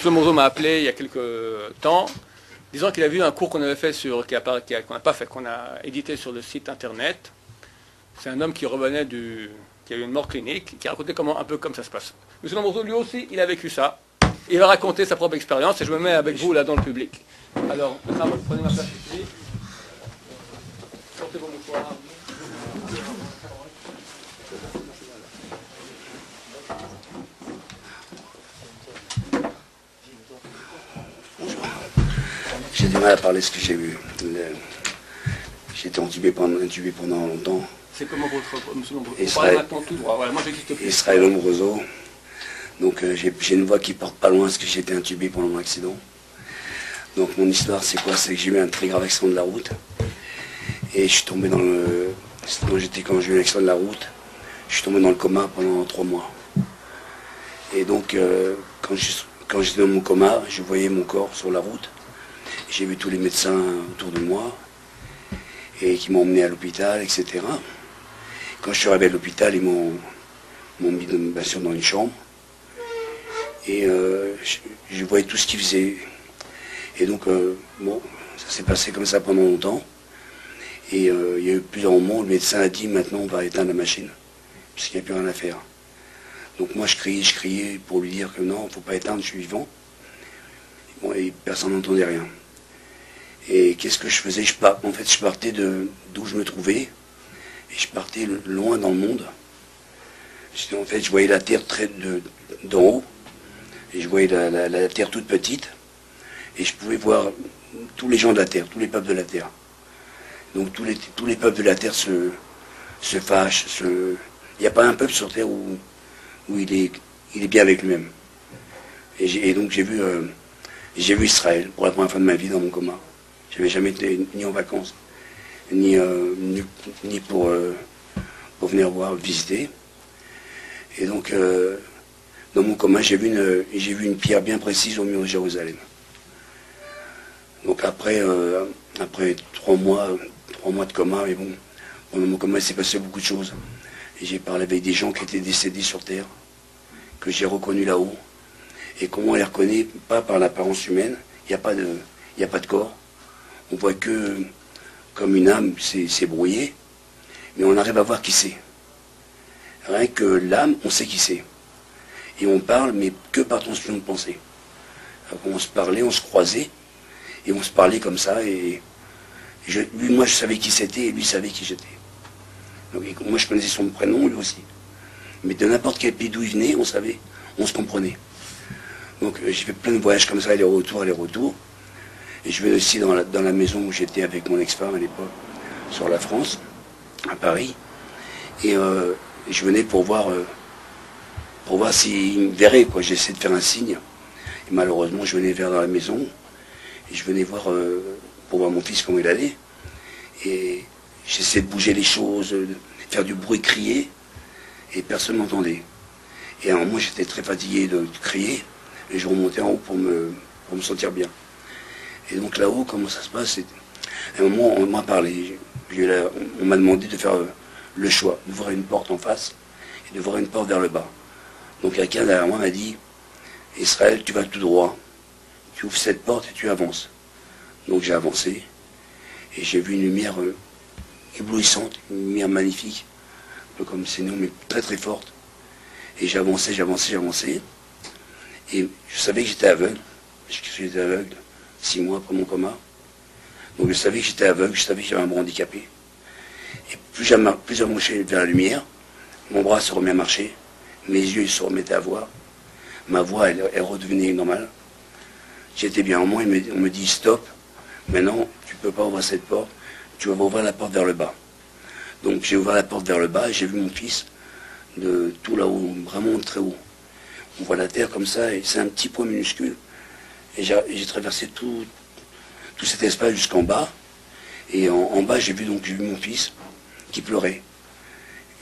Monzo m'a appelé il y a quelques temps, disant qu'il a vu un cours qu'on avait fait qu'on n'a pas fait, qu'on a édité sur le site internet. C'est un homme qui revenait qui a eu une mort clinique, qui racontait un peu comme ça se passe. M. Monzo, lui aussi, il a vécu ça. Il va raconter sa propre expérience et je me mets avec vous là dans le public. Alors, prenez ma place ici. Sortez vos mouchoirs. J'ai du mal à parler de ce que j'ai vu. J'ai été intubé pendant longtemps. C'est comment votre monsieur Lombroso? Israël, maintenant tout droit. Voilà, moi j'existe plus. Israël Lombroso. Donc j'ai une voix qui porte pas loin parce que j'ai été intubé pendant mon accident. Donc mon histoire c'est quoi? C'est que j'ai eu un très grave accident de la route. Et je suis tombé quand j'ai eu l'accident de la route, je suis tombé dans le coma pendant 3 mois. Et donc quand j'étais dans mon coma, je voyais mon corps sur la route. J'ai vu tous les médecins autour de moi et qui m'ont emmené à l'hôpital, etc. Quand je suis arrivé à l'hôpital, ils m'ont mis bien sûr dans une chambre. Et je voyais tout ce qu'ils faisaient. Et donc, bon, ça s'est passé comme ça pendant longtemps. Et il y a eu plusieurs moments où le médecin a dit, maintenant on va éteindre la machine, parce qu'il n'y a plus rien à faire. Donc moi je criais pour lui dire que non, il ne faut pas éteindre, je suis vivant. Bon, et personne n'entendait rien. Et qu'est-ce que je faisais? En fait, je partais d'où je me trouvais, et je partais loin dans le monde. En fait, je voyais la terre d'en haut, et je voyais la terre toute petite, et je pouvais voir tous les gens de la terre, tous les peuples de la terre. Donc tous les peuples de la terre se fâchent. Il n'y a pas un peuple sur terre où il est bien avec lui-même. Et donc j'ai vu Israël pour la première fois de ma vie dans mon coma. Je n'avais jamais été ni en vacances, ni pour venir visiter. Et donc, dans mon coma, j'ai vu une pierre bien précise au mur de Jérusalem. Donc après 3 mois de coma, mais bon, pendant mon coma, il s'est passé beaucoup de choses. Et j'ai parlé avec des gens qui étaient décédés sur Terre, que j'ai reconnus là-haut. Et comment on les reconnaît? Pas par l'apparence humaine, il n'y a pas de corps. On voit que, comme une âme s'est brouillée, mais on arrive à voir qui c'est. Rien que l'âme, on sait qui c'est. Et on parle, mais que par transfusion de pensée. Alors, on se parlait, on se croisait, et on se parlait comme ça, et moi je savais qui c'était, et lui savait qui j'étais. Donc, moi je connaissais son prénom, lui aussi. Mais de n'importe quel pays d'où il venait, on savait, on se comprenait. Donc j'ai fait plein de voyages comme ça, aller-retour. Et je vais aussi dans la maison où j'étais avec mon ex-femme à l'époque, sur la France, à Paris. Et je venais pour voir s'il me verrait, quoi. J'essayais de faire un signe. Et malheureusement, je venais vers dans la maison. Et je venais voir pour voir mon fils comment il allait. Et j'essayais de bouger les choses, de faire du bruit, crier. Et personne ne m'entendait. Et alors moi, j'étais très fatigué de crier. Et je remontais en haut pour me sentir bien. Et donc là-haut, comment ça se passe? À un moment, on m'a parlé. On m'a demandé de faire le choix, d'ouvrir une porte en face et de voir une porte vers le bas. Donc quelqu'un derrière moi m'a dit, Israël, tu vas tout droit. Tu ouvres cette porte et tu avances. Donc j'ai avancé. Et j'ai vu une lumière éblouissante, une lumière magnifique. Un peu comme c'est nous, mais très très forte. Et j'avançais. Et je savais que j'étais aveugle. J'étais aveugle 6 mois après mon coma. Donc je savais que j'étais aveugle, je savais que j'avais un bras handicapé. Et plus j'avançais vers la lumière, mon bras se remet à marcher, mes yeux se remettaient à voir, ma voix elle redevenait normale. J'étais bien. Au moins on me dit stop, maintenant tu ne peux pas ouvrir cette porte, tu vas ouvrir la porte vers le bas. Donc j'ai ouvert la porte vers le bas et j'ai vu mon fils de tout là-haut, vraiment très haut. On voit la terre comme ça, et c'est un petit point minuscule. Et j'ai traversé tout cet espace jusqu'en bas. Et en bas, j'ai vu mon fils qui pleurait.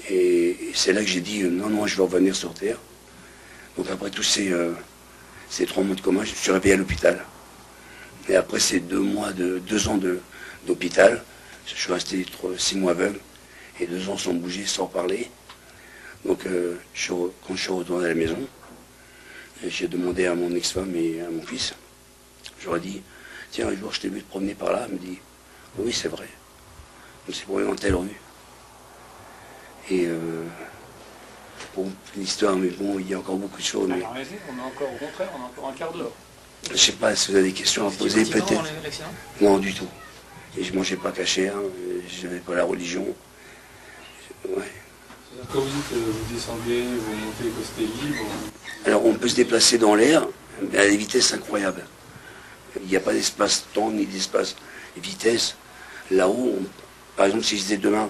Et c'est là que j'ai dit, non, je vais revenir sur Terre. Donc après tous ces 3 mois de coma, je me suis réveillé à l'hôpital. Et après ces 2 ans d'hôpital, je suis resté 6 mois aveugle. Et 2 ans sans bouger, sans parler. Donc quand je suis retourné à la maison, J'ai demandé à mon ex-femme et à mon fils, j'aurais dit, tiens, un jour je t'ai vu te promener par là. Elle me dit, oui, c'est vrai. On s'est promené dans telle rue. Et bon, l'histoire, mais bon, il y a encore beaucoup de choses. Mais... On a encore, au contraire, on a encore un quart d'heure. Je sais pas si vous avez des questions à poser, peut-être. Non, du tout. Et je mangeais pas cachère, je n'avais pas la religion. Ouais. Quand vous dites que vous descendez, vous montez, que c'était libre. Alors on peut se déplacer dans l'air, mais à des vitesses incroyables. Il n'y a pas d'espace temps ni d'espace vitesse. Là-haut, par exemple, si je disais demain,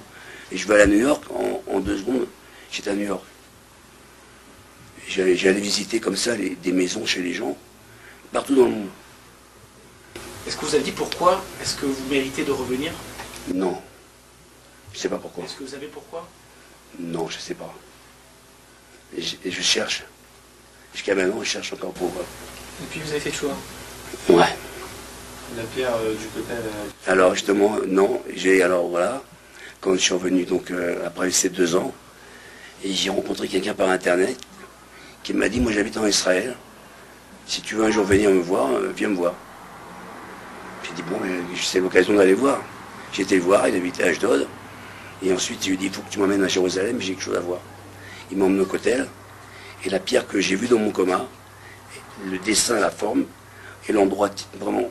et je vais aller à New York, en 2 secondes, j'étais à New York. J'allais visiter comme ça des maisons chez les gens, partout dans le monde. Est-ce que vous avez dit pourquoi est-ce que vous méritez de revenir? Non. Je ne sais pas pourquoi. Est-ce que vous savez pourquoi? Non, je ne sais pas. Et je cherche. Jusqu'à maintenant, je cherche encore pourquoi. Et puis vous avez fait le choix? Ouais. La pierre du côté... Alors justement, non. Alors voilà, quand je suis revenu, donc après ces 2 ans, et j'ai rencontré quelqu'un par Internet qui m'a dit, moi j'habite en Israël, si tu veux un jour venir me voir, viens me voir. J'ai dit, bon, c'est l'occasion d'aller voir. J'ai été le voir, il habitait à Ashdod. Et ensuite, je lui ai dit, il faut que tu m'emmènes à Jérusalem, j'ai quelque chose à voir. Il m'a emmené au Kotel. Et la pierre que j'ai vue dans mon coma, le dessin, la forme, et l'endroit vraiment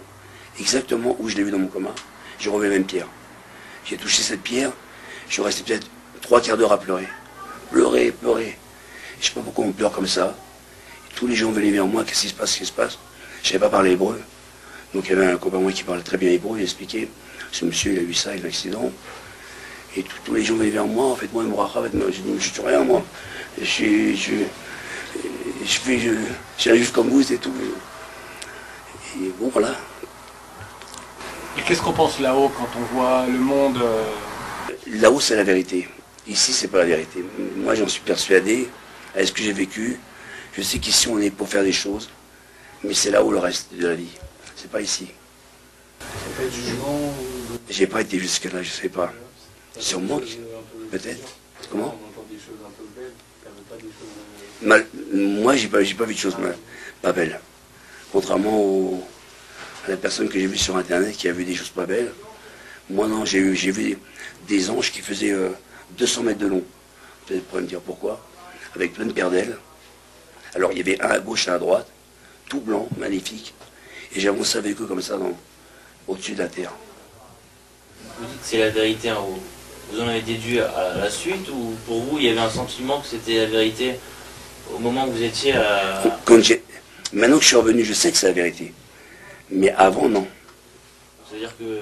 exactement où je l'ai vue dans mon coma, j'ai revu la même pierre. J'ai touché cette pierre, je suis resté peut-être 3 quarts d'heure à pleurer. Pleurer, pleurer. Je ne sais pas pourquoi on pleure comme ça. Et tous les gens venaient vers moi, qu'est-ce qui se passe, qu'est-ce qui se passe. Je ne savais pas parler hébreu. Donc il y avait un copain moi qui parlait très bien hébreu, il expliquait, ce monsieur il a eu ça, il a eu l'accident. Et tous les gens venaient vers moi, en fait moi, j'ai dit, je suis rien moi. Je suis un juif comme vous, c'est tout. Et bon voilà. Et qu'est-ce qu'on pense là-haut quand on voit le monde Là-haut c'est la vérité. Ici c'est pas la vérité. Moi j'en suis persuadé, avec ce que j'ai vécu. Je sais qu'ici on est pour faire des choses, mais c'est là-haut le reste de la vie. C'est pas ici. C'est pas de jugement ou... J'ai pas été jusque-là, je sais pas. Sûrement, peut-être. Comment? On entend des choses un peu belles, pas des choses... Moi, j'ai pas vu de choses pas belles. Contrairement à la personne que j'ai vue sur Internet qui a vu des choses pas belles. Moi, non, j'ai vu des anges qui faisaient 200 mètres de long. Peut-être pourrait me dire pourquoi. Avec plein de paires d'ailes. Alors, il y avait un à gauche et un à droite. Tout blanc, magnifique. Et j'avançais avec eux comme ça, au-dessus de la terre. Vous dites que c'est la vérité en haut. Vous en avez déduit à la suite ou pour vous il y avait un sentiment que c'était la vérité au moment où vous étiez à... Maintenant que je suis revenu, je sais que c'est la vérité. Mais avant, non. C'est-à-dire que...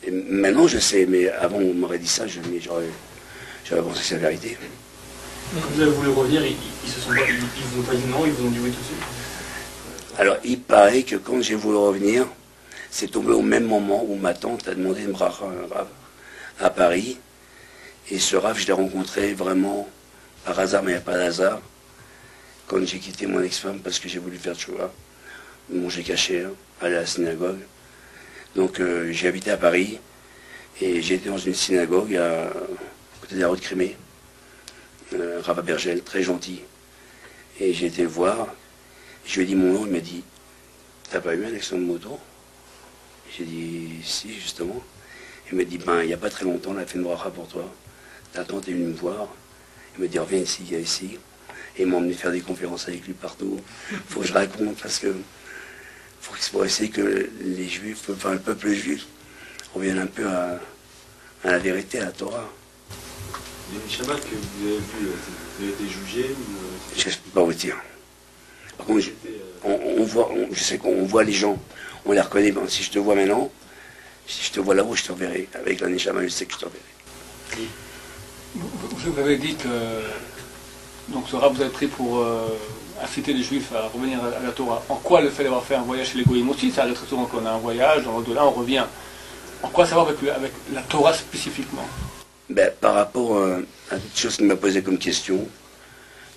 Et maintenant, je sais, mais avant, on m'aurait dit ça, j'aurais pensé que c'est la vérité. Donc vous avez voulu revenir, ils vous ont pas dit non, ils vous ont dit oui tout de suite? Alors, il paraît que quand j'ai voulu revenir, c'est tombé au même moment où ma tante a demandé une bracha, un rave à Paris. Et ce rave, je l'ai rencontré vraiment par hasard, mais il n'y a pas d'hasard, quand j'ai quitté mon ex-femme parce que j'ai voulu faire tchouva, manger caché, aller à la synagogue. Donc j'ai habité à Paris et j'ai été dans une synagogue à côté de la rue de Crimée, Rav Bergel, très gentil. Et j'ai été le voir, je lui ai dit mon nom, il m'a dit, t'as pas eu un accident de moto? J'ai dit, si, justement. Il m'a dit, ben, il n'y a pas très longtemps, on a fait une bracha pour toi. Ta tante est venue me voir. Il m'a dit, reviens ici, viens ici. Et il m'a emmené faire des conférences avec lui partout. Il faut que je raconte parce que faut essayer que les juifs, enfin le peuple juif, revienne un peu à la vérité, à la Torah. Il y a une Shabbat que vous avez vu, vous avez été jugé ou... Je ne peux pas vous dire. Par contre, je sais qu'on voit les gens, on les reconnaît. Ben, si je te vois maintenant, si je te vois là-haut, je te reverrai. Avec la Neshama, je sais que je te reverrai. Vous avez dit que donc ce rab vous avez pris pour inciter les juifs à revenir à la Torah. En quoi le fait d'avoir fait un voyage chez les Goïm aussi, ça arrive très souvent qu'on a un voyage, dans l'au-delà on revient. En quoi ça va avec la Torah spécifiquement? Ben, par rapport à toutes choses qu'il m'a posées comme question,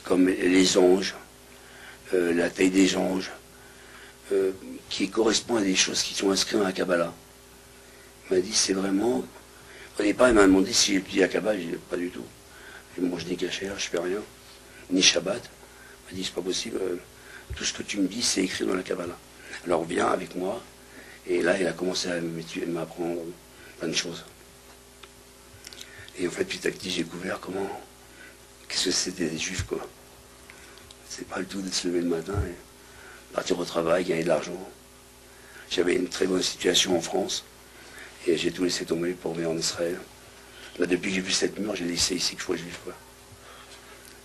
comme les anges, la taille des anges, qui correspond à des choses qui sont inscrites dans la Kabbalah. Il m'a dit, c'est vraiment... Au départ, il m'a demandé si j'ai étudié la Kabbalah, j'ai dit, pas du tout. Je mange ni cachère, je fais rien, ni Shabbat. m'a dit, c'est pas possible, tout ce que tu me dis, c'est écrit dans la Kabbalah. Alors viens avec moi. Et là, il a commencé à m'apprendre plein de choses. Et en fait, petit à petit, j'ai découvert qu'est-ce que c'était des juifs, quoi. C'est pas le tout de se lever le matin et partir au travail, gagner de l'argent. J'avais une très bonne situation en France et j'ai tout laissé tomber pour venir en Israël. Là, depuis que j'ai vu cette mur, j'ai dit c'est ici que je sois juif, quoi.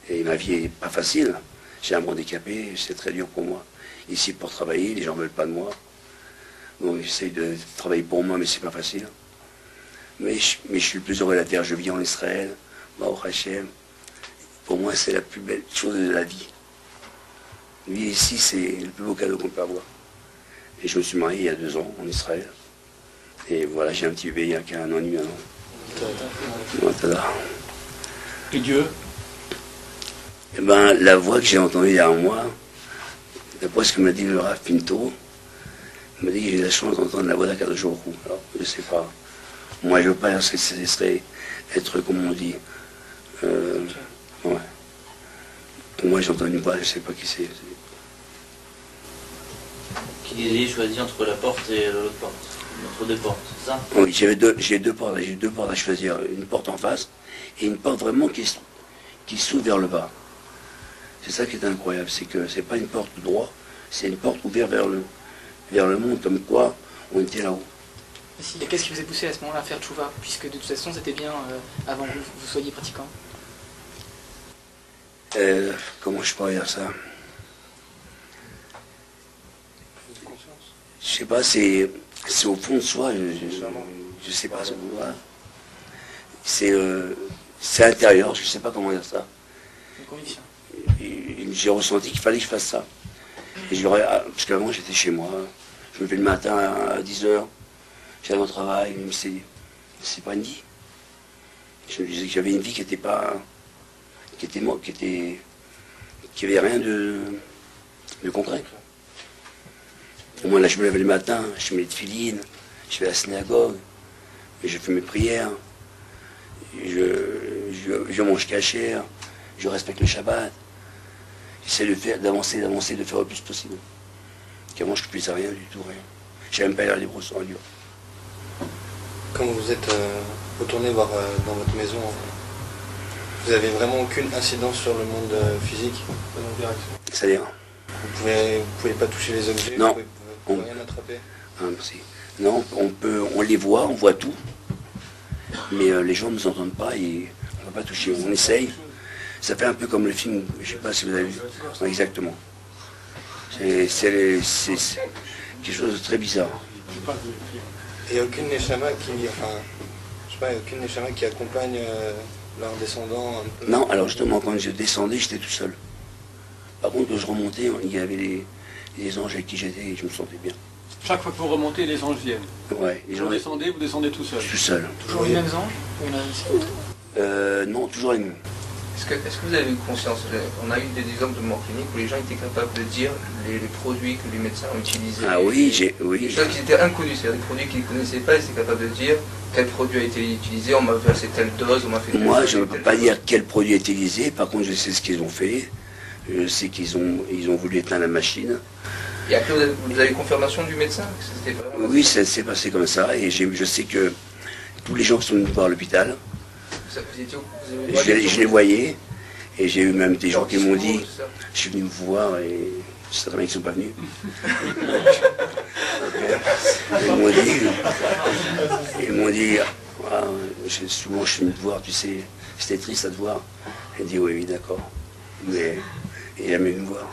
Et ma vie est pas facile. J'ai un handicapé, c'est très dur pour moi. Ici pour travailler, les gens ne veulent pas de moi. Donc j'essaye de travailler pour moi, mais c'est pas facile. Mais je suis le plus heureux de la terre. Je vis en Israël, Baruch Hashem. Pour moi, c'est la plus belle chose de la vie. Vivre ici, c'est le plus beau cadeau qu'on peut avoir. Et je me suis marié il y a 2 ans en Israël. Et voilà, j'ai un petit bébé il y a qu'un an et demi maintenant. Et Dieu? Eh ben, la voix que j'ai entendue il y a un mois, d'après ce que m'a dit le Rav Pinto, il m'a dit que j'ai la chance d'entendre la voix d'Akadosh Baruch Hu. Alors, je ne sais pas. Moi, je ne veux pas dire que ce serait être, comme on dit. Ouais. Pour moi, j'ai entendu une voix, je ne sais pas qui c'est. Qui disait choisir entre la porte et l'autre porte. Entre 2 portes, c'est ça? Oui, j'ai 2 portes. J'ai 2 portes à choisir. Une porte en face et une porte vraiment qui s'ouvre vers le bas. C'est ça qui est incroyable, c'est que c'est pas une porte droite, c'est une porte ouverte vers le monde, comme quoi on était là-haut. Et qu'est-ce qui vous a poussé à ce moment-là à faire tchouva, puisque de toute façon c'était bien avant que vous soyez pratiquant? Comment je pourrais dire ça? Je sais pas, c'est au fond de soi, je sais pas. Voilà. C'est intérieur, je sais pas comment dire ça. Une conviction. J'ai ressenti qu'il fallait que je fasse ça. Et parce qu'avant j'étais chez moi, je me levais le matin à 10h, j'allais au travail, mais c'est pas une vie. Je me disais que j'avais une vie qui était pas. qui avait rien de concret. Au moins là je me levais le matin, je mets les tefilines, je vais à la synagogue, je fais mes prières, je mange cachère, je respecte le Shabbat. J'essaie d'avancer, de faire le plus possible. Qu'avant, je ne faisais rien du tout, rien. Je ne savais même pas lire les brosses en dur. Quand vous êtes retourné voir dans votre maison, vous n'avez vraiment aucune incidence sur le monde physique? C'est-à-dire? Vous pouvez pas toucher les objets? Non. Vous pouvez rien attraper? Ah, merci. Non, on les voit, on voit tout. Mais les gens ne nous entendent pas et on ne va pas toucher. On essaye. Ça fait un peu comme le film, je ne sais pas si vous avez vu. Ouais, exactement. C'est quelque chose de très bizarre. Il n'y a aucune neshama qui accompagne leurs descendants un peu? Non, alors justement, quand je descendais, j'étais tout seul. Par contre, quand je remontais, il y avait les anges avec qui j'étais et je me sentais bien. Chaque fois que vous remontez, les anges viennent. Ouais, les gens vous descendez tout seul. tout seul. Toujours les mêmes anges? Ou il y en a aussi? Non, toujours les mêmes. Est-ce que vous avez eu conscience, on a eu des exemples de mort clinique où les gens étaient capables de dire les produits que les médecins ont utilisés. Ah oui, oui. Des choses qui étaient inconnues, c'est-à-dire des produits qu'ils ne connaissaient pas, ils étaient capables de dire tel produit a été utilisé, on m'a versé telle dose, on m'a fait telle Moi, chose, je ne peux pas dire quel produit est utilisé, par contre je sais ce qu'ils ont fait. Je sais qu'ils ont voulu éteindre la machine. Et après, vous avez confirmation du médecin que c'était vraiment... Oui, ça s'est passé comme ça, et je sais que tous les gens qui sont venus voir à l'hôpital, je les voyais. Et j'ai eu même des gens qui m'ont dit, je suis venu vous voir et c'est très bien qu'ils ne sont pas venus. Ils m'ont dit, ah, souvent je suis venu te voir, tu sais, c'était triste à te voir. J'ai dit, oui, d'accord. Mais il a jamais venu me voir.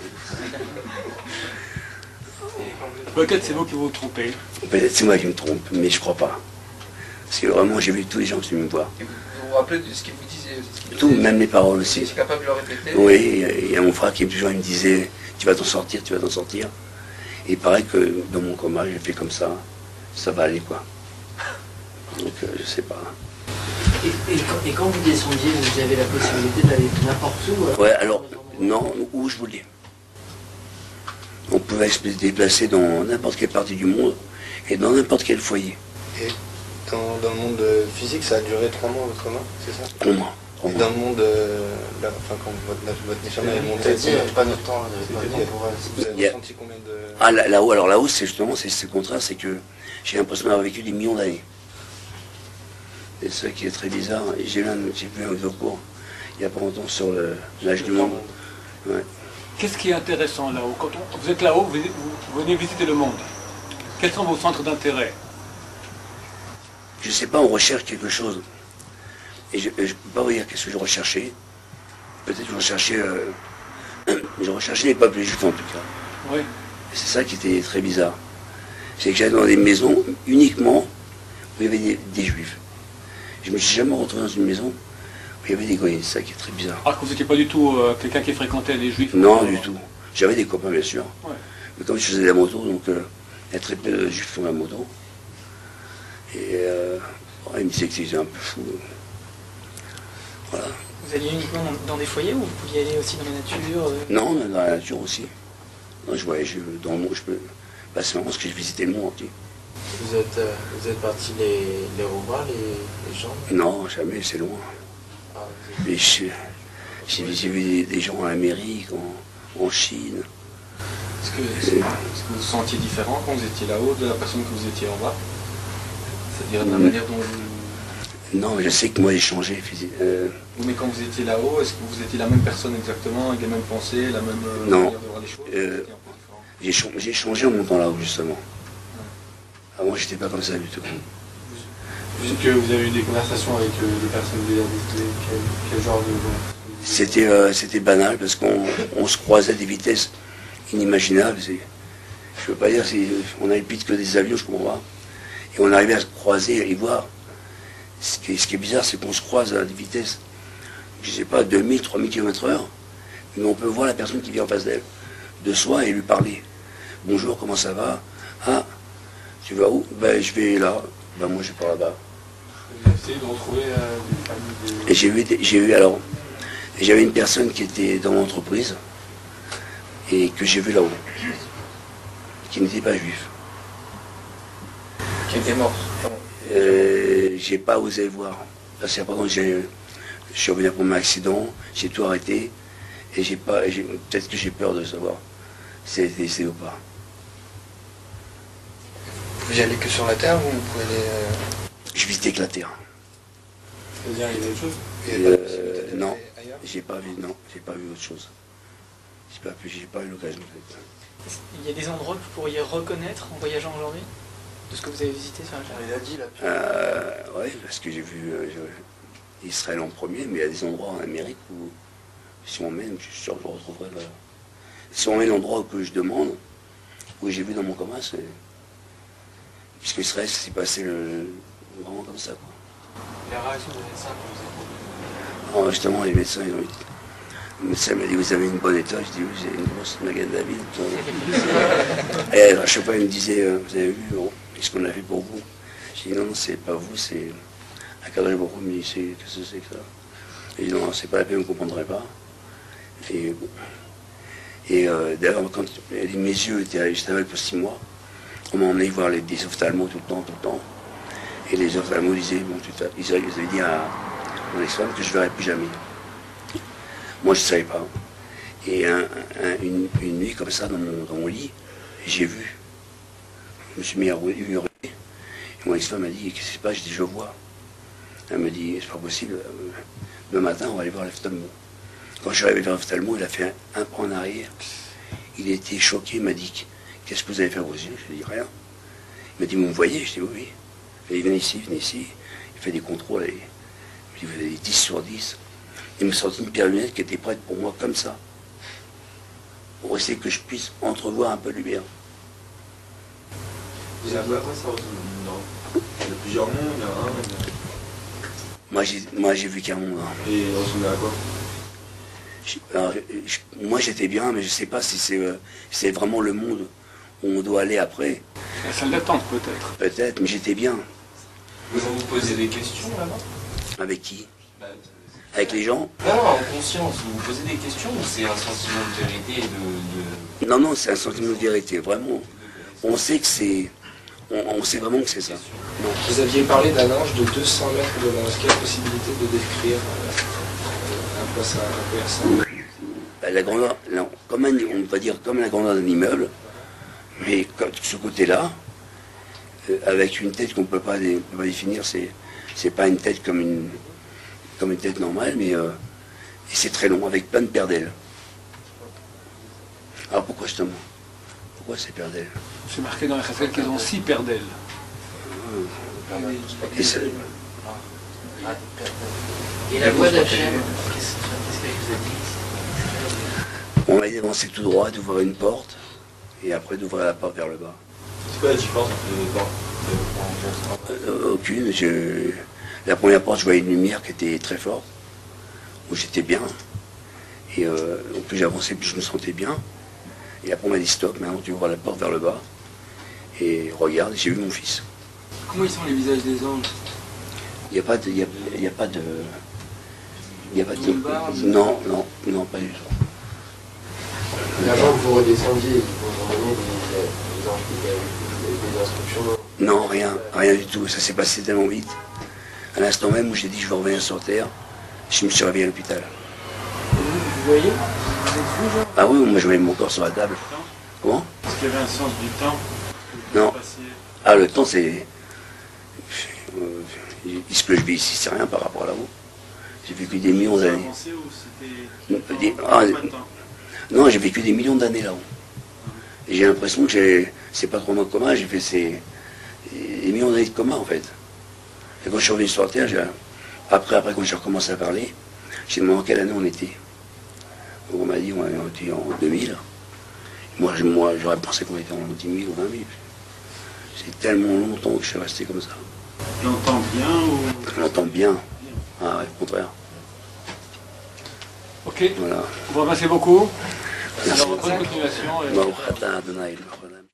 Peut-être c'est vous qui vous trompez. Peut-être c'est moi qui me trompe, mais je crois pas. Parce que vraiment, j'ai vu tous les gens qui sont venus me voir. Et vous vous rappelez de ce qu'il vous disait? Tout, même les paroles aussi. Vous êtes capable de le répéter? Oui, il y a mon frère qui toujours il me disait, tu vas t'en sortir, tu vas t'en sortir. Et il paraît que dans mon coma, j'ai fait comme ça va aller quoi. Donc je sais pas. Et quand vous descendiez, vous avez la possibilité d'aller n'importe où? Ouais, alors, non, où je voulais. On pouvait se déplacer dans n'importe quelle partie du monde et dans n'importe quel foyer. Et dans le monde physique, ça a duré 3 mois votre coma, c'est ça? 3 mois. Pour Et moi. dans le monde, là, enfin, quand votre Neshama est monté, pas notre temps, pas le temps pour elle. vous avez Yeah. ressenti combien de... Ah, là-haut, alors là-haut, c'est justement, c'est le contraire, c'est que j'ai l'impression d'avoir vécu des millions d'années. C'est ça qui est très bizarre. Et j'ai vu un audio cours il n'y a pas longtemps sur l'âge du monde. Ouais. Qu'est-ce qui est intéressant là-haut? Quand vous êtes là-haut, vous venez visiter le monde. Quels sont vos centres d'intérêt? Je sais pas, on recherche quelque chose. Et je ne peux pas vous dire qu'est-ce que je recherchais. Peut-être que je recherchais les peuples juifs en tout cas. Oui. Et c'est ça qui était très bizarre. C'est que j'allais dans des maisons uniquement où il y avait des juifs. Je me suis jamais retrouvé dans une maison où il y avait des goyim. C'est ça qui est très bizarre. Alors que vous n'étiez pas du tout quelqu'un qui fréquentait les juifs? Non, du tout. J'avais des copains, bien sûr. Ouais. Mais comme je faisais de la moto, donc il y a très peu de juifs qui font la moto. Et ils me disaient que c'était un peu fou. Voilà. Vous alliez uniquement dans des foyers ou vous pouviez aller aussi dans la nature Non, dans la nature aussi. Non, je voyais dans le monde, je peux. Bah, c'est marrant parce que j'ai visité le monde entier. Vous êtes partis les revoir, les gens? Non, jamais, c'est loin. Ah, Mais j'ai vu des gens en Amérique, en Chine. Est-ce que vous vous sentiez différent quand vous étiez là-haut de la personne que vous étiez en bas? C'est-à-dire de la manière dont vous... Non, mais je sais que moi j'ai changé. Oui, mais quand vous étiez là-haut, est-ce que vous étiez la même personne exactement, avec les mêmes pensées, la même Non. manière de voir les choses? C'était un peu différent. J'ai changé en montant là-haut, justement. Avant, j'étais pas comme ça du tout. Vu que vous avez eu des conversations avec des personnes désabusées, quel genre de... C'était banal parce qu'on se croisait à des vitesses inimaginables. Je ne peux pas dire, on avait plus que des avions, je comprends pas. Et on arrivait à se croiser et voir. Ce qui est bizarre, c'est qu'on se croise à des vitesses, je ne sais pas, 2000, 3000 km/h, mais on peut voir la personne qui vient en face d'elle, de soi, et lui parler. Bonjour, comment ça va? Ah, tu vas où? Ben, je vais là. Ben, moi, je vais par là-bas. Vous essayez de retrouver des familles... Et j'avais une personne qui était dans l'entreprise, et que j'ai vu là-haut, qui n'était pas juif. Qui était mort. J'ai pas osé voir. Parce que par contre, je suis revenu pour mon accident, j'ai tout arrêté, et peut-être que j'ai peur de savoir si elle était décédée ou pas. Vous y allez que sur la Terre ou vous pouvez aller... Je visitais que la terre. C'est-à-dire, il y a autre chose? Non, ailleurs? j'ai pas vu autre chose. J'ai pas eu l'occasion. Il y a des endroits que vous pourriez reconnaître en voyageant aujourd'hui? De ce que vous avez visité sur la Terre? Il a dit là. Oui, parce que j'ai vu Israël en premier, mais il y a des endroits en Amérique où, si on mène, je suis sûr que je retrouverai là. Si on met l'endroit que je demande, où j'ai vu dans mon commun, c'est. Puisque Israël, c'est passé vraiment comme ça, quoi. La réaction des médecins quand vous êtes... Alors, justement, les médecins, le médecin m'a dit, vous avez une bonne état. Je dis, oui, j'ai une grosse Magan David. Et à chaque fois, il me disait, vous avez vu, bon, qu'est-ce qu'on a fait pour vous? Je dis, non, c'est pas vous, c'est un cadre beaucoup, mais qu'est-ce que c'est que ça? Et je dis, non, c'est pas la peine, vous ne comprendrez pas. Et bon. Et d'ailleurs, quand mes yeux étaient juste avec pour 6 mois, on m'a emmené voir des ophtalmos tout le temps. Et les ophtalmos disaient, bon, ils avaient dit à mon ex-femme que je ne verrais plus jamais. Moi, je ne savais pas. Et une nuit, comme ça, dans mon lit, j'ai vu. Je me suis mis à hurler. Et mon ex-femme m'a dit, qu'est-ce qui se passe? Je dis, je vois. Elle m'a dit, c'est pas possible. Le matin, on va aller voir l'ophtalmo. Quand je suis arrivé vers l'ophtalmo, il a fait un pas en arrière. Il était choqué, il m'a dit, qu'est-ce que vous avez fait à vos yeux? Je lui ai dit, rien. Il m'a dit, vous me voyez? Je dis, oui. Il dit, venez ici. Il fait des contrôles. Il me dit, vous avez 10 sur 10. Il me sortit une paire de lunettes qui était prête pour moi, comme ça. Pour essayer que je puisse entrevoir un peu de lumière. Et à quoi ça ressemble? Il y a plusieurs mondes, il y a un. Moi, j'ai vu qu'un monde. Hein. Et il ressemblait à quoi? Alors, moi, j'étais bien, mais je ne sais pas si c'est vraiment le monde où on doit aller après. La salle d'attente, peut-être. Peut-être, mais j'étais bien. Vous posez des questions là-bas? Avec qui? Avec les gens? Non, en conscience, vous vous posez des questions ou c'est un sentiment de vérité Non, c'est un sentiment de vérité, vraiment. On sait que c'est... On sait vraiment que c'est ça. Vous aviez parlé d'un ange de 200 mètres de long. Est-ce qu'il y a possibilité de décrire quoi ça, à quoi ça ressemble? La grandeur, non, on va dire comme la grandeur d'un immeuble, mais ce côté-là, avec une tête qu'on ne peut pas définir, c'est pas une tête comme une tête normale, mais et c'est très long, avec plein de paires d'ailes. Alors pourquoi justement? Pourquoi ces paires d'ailes? C'est marqué dans la chassettes qu'ils ont 6 paires d'ailes. Et ça- Et la voix d'Hachem, qu'est-ce qu'elle vous a dit? On m'a dit d'avancer tout droit, d'ouvrir une porte, et après d'ouvrir la porte vers le bas. C'est quoi la différence entre les portes? Aucune. La première porte, je voyais une lumière qui était très forte, où j'étais bien. Et plus j'avançais, plus je me sentais bien. Et après, on m'a dit stop, maintenant tu ouvres la porte vers le bas. Et regarde, j'ai vu mon fils. Comment ils sont les visages des anges? Il n'y a pas de. Il y a pas de. Il n'y a pas de. Non, pas du tout. Et avant que vous redescendiez, ils vous ont donné des instructions? Non, rien du tout. Ça s'est passé tellement vite. À l'instant même où j'ai dit que je vais revenir sur Terre, je me suis réveillé à l'hôpital. Vous voyez? Vous êtes vu, genre? Ah oui, moi je voyais mon corps sur la table. Comment? Est-ce qu'il y avait un sens du temps? Non. Ah, le temps, c'est. Ce que je vis ici, c'est rien par rapport à là-haut. J'ai vécu des millions d'années. Non, j'ai vécu des millions d'années là-haut. Et j'ai l'impression que c'est pas trop mon coma, j'ai fait des millions d'années de coma en fait. Et quand je suis revenu sur Terre, après quand j'ai recommencé à parler, j'ai demandé en quelle année on était. Donc on m'a dit on était en 2000. Moi j'aurais pensé qu'on était en 10 000 ou 20 000. C'est tellement longtemps que je suis resté comme ça. L'entends bien ou... Je l'entends bien. Ah ouais, au contraire. Ok. Voilà. Vous remerciez beaucoup. Merci. Alors, bonne continuation. Baruch atah Adonai Eloheinu.